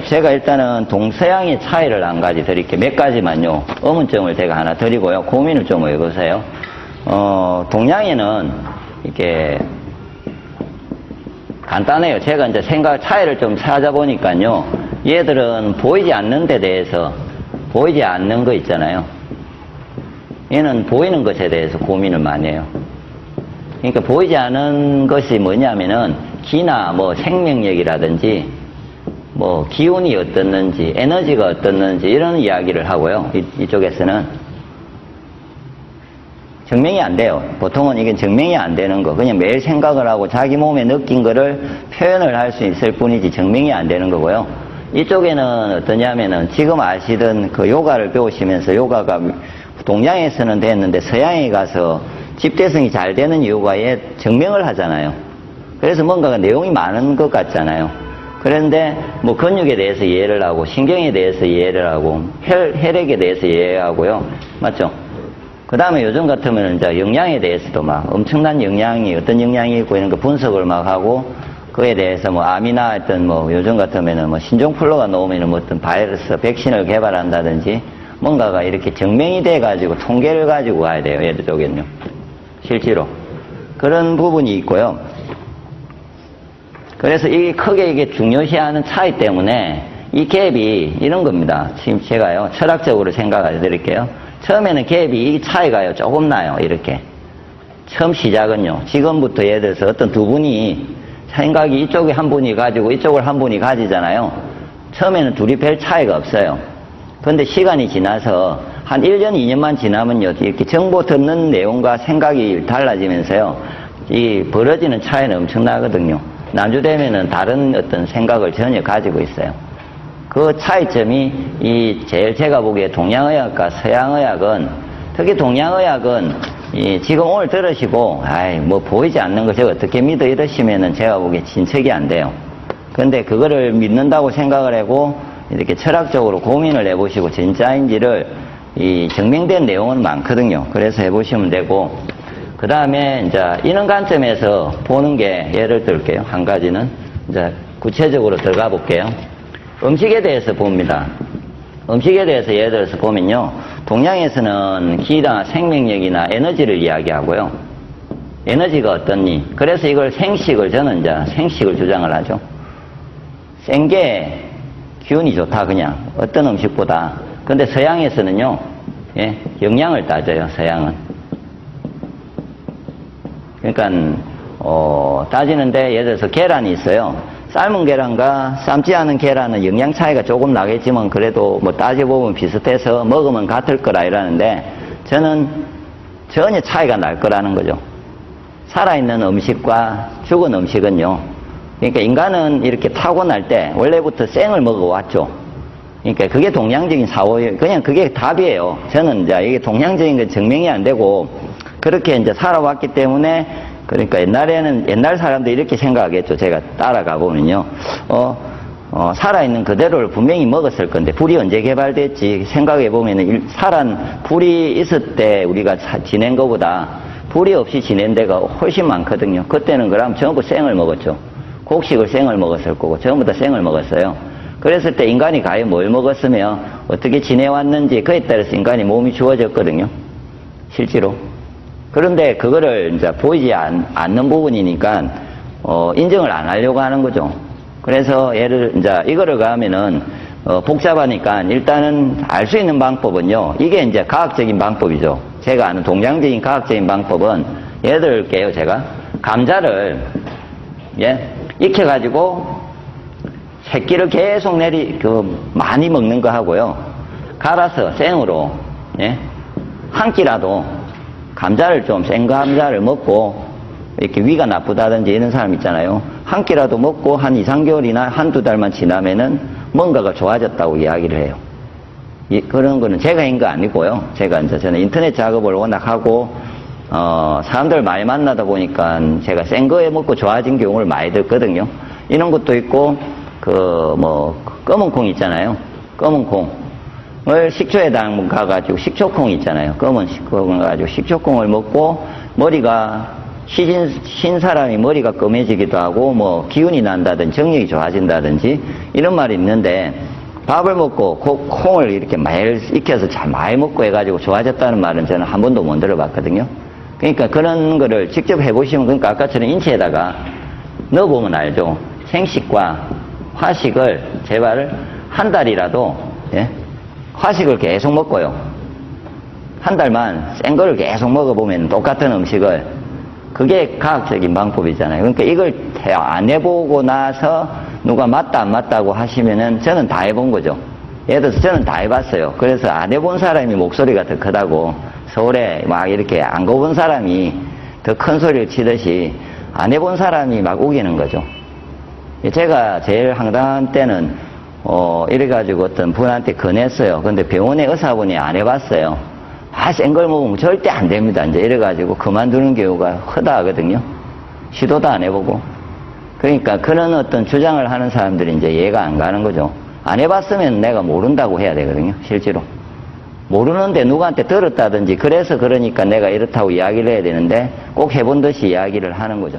제가 일단은 동서양의 차이를 한 가지 드릴게요. 몇 가지만요. 의문점을 제가 하나 드리고요. 고민을 좀 해보세요. 동양에는 이렇게 간단해요. 제가 이제 차이를 좀 찾아보니까요. 얘들은 보이지 않는 데 대해서, 보이지 않는 거 있잖아요. 얘는 보이는 것에 대해서 고민을 많이 해요. 그러니까 보이지 않은 것이 뭐냐면은 기나 뭐 생명력이라든지 뭐 기운이 어떻는지 에너지가 어떻는지 이런 이야기를 하고요. 이쪽에서는 증명이 안 돼요. 보통은 이게 증명이 안 되는 거. 그냥 매일 생각을 하고 자기 몸에 느낀 거를 표현을 할 수 있을 뿐이지 증명이 안 되는 거고요. 이쪽에는 어떠냐면은 지금 아시던 그 요가를 배우시면서 요가가 동양에서는 됐는데 서양에 가서 집대성이 잘 되는 이유가 얘 증명을 하잖아요. 그래서 뭔가가 내용이 많은 것 같잖아요. 그런데 뭐 근육에 대해서 이해를 하고 신경에 대해서 이해를 하고 혈액에 대해서 이해하고요. 맞죠? 그 다음에 요즘 같으면 이제 영양에 대해서도 막 엄청난 영양이 어떤 영양이 있고 이런 거 분석을 막 하고 그에 대해서 뭐 암이나 하여튼 뭐 요즘 같으면은 뭐 신종플루가 나오면은 뭐 어떤 바이러스 백신을 개발한다든지 뭔가가 이렇게 증명이 돼 가지고 통계를 가지고 와야 돼요. 얘들 쪽에는요. 실제로 그런 부분이 있고요. 그래서 이게 크게 이게 중요시하는 차이 때문에 이 갭이 이런 겁니다. 지금 제가요 철학적으로 생각해 드릴게요. 처음에는 갭이 이 차이가요 조금 나요. 이렇게 처음 시작은요. 지금부터 예를 들어서 어떤 두 분이 생각이 이쪽에 한 분이 가지고 이쪽을 한 분이 가지잖아요. 처음에는 둘이 별 차이가 없어요. 그런데 시간이 지나서 한 1년, 2년만 지나면요. 이렇게 정보 듣는 내용과 생각이 달라지면서요. 이 벌어지는 차이는 엄청나거든요. 남주되면은 다른 어떤 생각을 전혀 가지고 있어요. 그 차이점이 제일 제가 보기에 동양의학과 서양의학은 특히 동양의학은 지금 오늘 들으시고 뭐 보이지 않는 거 제가 어떻게 믿어 이러시면은 제가 보기에 진척이 안 돼요. 근데 그거를 믿는다고 생각을 하고 이렇게 철학적으로 고민을 해보시고 진짜인지를 증명된 내용은 많거든요. 그래서 해보시면 되고 그 다음에 이제 이런 관점에서 보는 게 예를 들게요. 한 가지는 이제 구체적으로 들어가 볼게요. 음식에 대해서 봅니다. 음식에 대해서 예를 들어서 보면요. 동양에서는 기나 생명력이나 에너지를 이야기하고요. 에너지가 어떻니? 그래서 이걸 저는 이제 생식을 주장을 하죠. 센 게 기운이 좋다, 그냥. 어떤 음식보다. 근데 서양에서는요, 영양을 따져요, 서양은. 그러니까, 따지는데, 예를 들어서 계란이 있어요. 삶은 계란과 삶지 않은 계란은 영양 차이가 조금 나겠지만 그래도 뭐 따져보면 비슷해서 먹으면 같을 거라 이러는데 저는 전혀 차이가 날 거라는 거죠. 살아있는 음식과 죽은 음식은요. 그러니까 인간은 이렇게 타고날 때 원래부터 생을 먹어왔죠. 그러니까 그게 동양적인 사고예요. 그냥 그게 답이에요. 저는 이제 이게 동양적인 건 증명이 안 되고 그렇게 이제 살아왔기 때문에 그러니까 옛날 사람들이 이렇게 생각하겠죠. 제가 따라가 보면요. 살아있는 그대로를 분명히 먹었을 건데, 불이 언제 개발됐지? 생각해 보면은, 불이 있을 때 우리가 지낸 것보다 불이 없이 지낸 데가 훨씬 많거든요. 그때는 그럼 전부 생을 먹었죠. 곡식을 생을 먹었을 거고, 전부 다 생을 먹었어요. 그랬을 때 인간이 과연 뭘 먹었으며, 어떻게 지내왔는지, 그에 따라서 인간이 몸이 주어졌거든요. 실제로. 그런데 그거를 이제 보이지 않는 부분이니까, 인정을 안 하려고 하는 거죠. 그래서 이거를 가면은, 복잡하니까 일단은 알 수 있는 방법은요, 이게 이제 과학적인 방법이죠. 제가 아는 동양적인 과학적인 방법은, 예를 들게요, 제가. 감자를, 익혀가지고, 새끼를 계속 많이 먹는 거 하고요. 갈아서 생으로, 한 끼라도, 감자를 좀 센 감자를 먹고 이렇게 위가 나쁘다든지 이런 사람 있잖아요. 한 끼라도 먹고 한 2, 3개월이나 한두 달만 지나면은 뭔가가 좋아졌다고 이야기를 해요. 그런 거는 제가 한 거 아니고요. 저는 인터넷 작업을 워낙 하고 사람들 많이 만나다 보니까 제가 센 거에 먹고 좋아진 경우를 많이 듣거든요. 이런 것도 있고 검은 콩 있잖아요. 검은 콩. 을 식초에 담가가지고 식초콩 있잖아요. 검은 콩을 가지고 식초콩을 먹고 머리가 신 사람이 머리가 검해지기도 하고, 뭐, 기운이 난다든지, 정력이 좋아진다든지, 이런 말이 있는데, 밥을 먹고 콩을 이렇게 매일 익혀서 잘 많이 먹고 해가지고 좋아졌다는 말은 저는 한 번도 못 들어봤거든요. 그러니까 그런 거를 직접 해보시면, 그러니까 아까처럼 인체에다가 넣어보면 알죠. 생식과 화식을 제발 한 달이라도, 예? 화식을 계속 먹고요. 한 달만 센 거를 계속 먹어보면 똑같은 음식을, 그게 과학적인 방법이잖아요. 그러니까 이걸 안 해보고 나서 누가 맞다 안 맞다고 하시면은 저는 다 해본 거죠. 예를 들어서 저는 다 해봤어요. 그래서 안 해본 사람이 목소리가 더 크다고, 서울에 막 이렇게 안 가본 사람이 더 큰 소리를 치듯이 안 해본 사람이 막 우기는 거죠. 제가 제일 황당한 때는 이래가지고 어떤 분한테 권했어요. 근데 병원에 의사분이 안 해봤어요. 센 걸 먹으면 절대 안 됩니다. 이제 이래가지고 그만두는 경우가 허다하거든요. 시도도 안 해보고. 그러니까 그런 어떤 주장을 하는 사람들이 이제 이해가 안 가는 거죠. 안 해봤으면 내가 모른다고 해야 되거든요. 실제로. 모르는데 누구한테 들었다든지 그래서 그러니까 내가 이렇다고 이야기를 해야 되는데 꼭 해본 듯이 이야기를 하는 거죠.